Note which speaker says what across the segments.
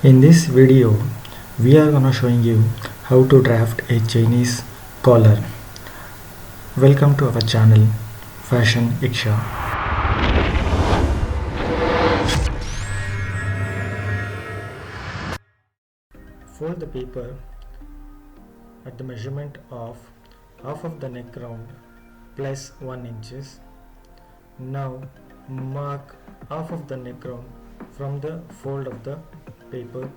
Speaker 1: In this video, we are gonna showing you how to draft a Chinese collar. Welcome to our channel, Fashion Iksha. Fold the paper at the measurement of half of the neck round plus 1 inches. Now mark half of the neck round from the fold of the paper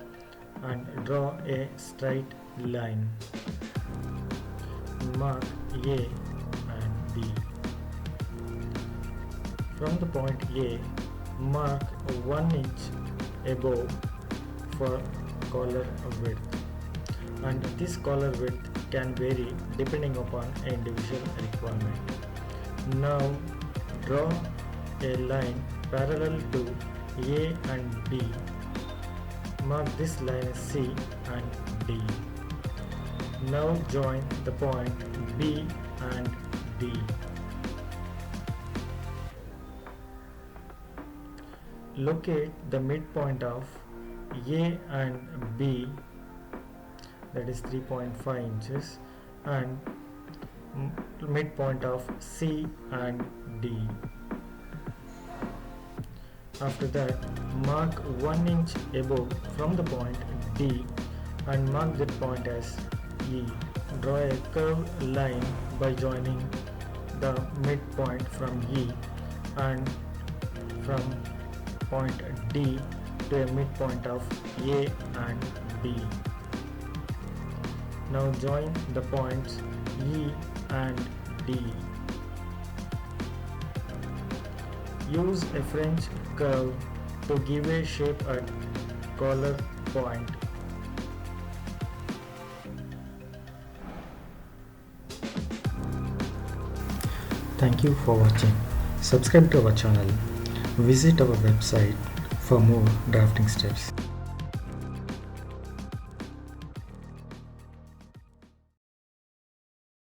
Speaker 1: and draw a straight line. Mark A and B. From the point A, mark 1 inch above for collar width, and this collar width can vary depending upon individual requirement. Now draw a line parallel to A and B. Mark this line C and D. Now join the point B and D. Locate the midpoint of A and B, that is 3.5 inches, and midpoint of C and D. After that, mark 1 inch above from the point D and mark that point as E. Draw a curved line by joining the midpoint from E and from point D to a midpoint of A and B. Now join the points E and D. Use a French curve to give a shape at collar point. Thank you for watching. Subscribe to our channel. Visit our website for more drafting steps.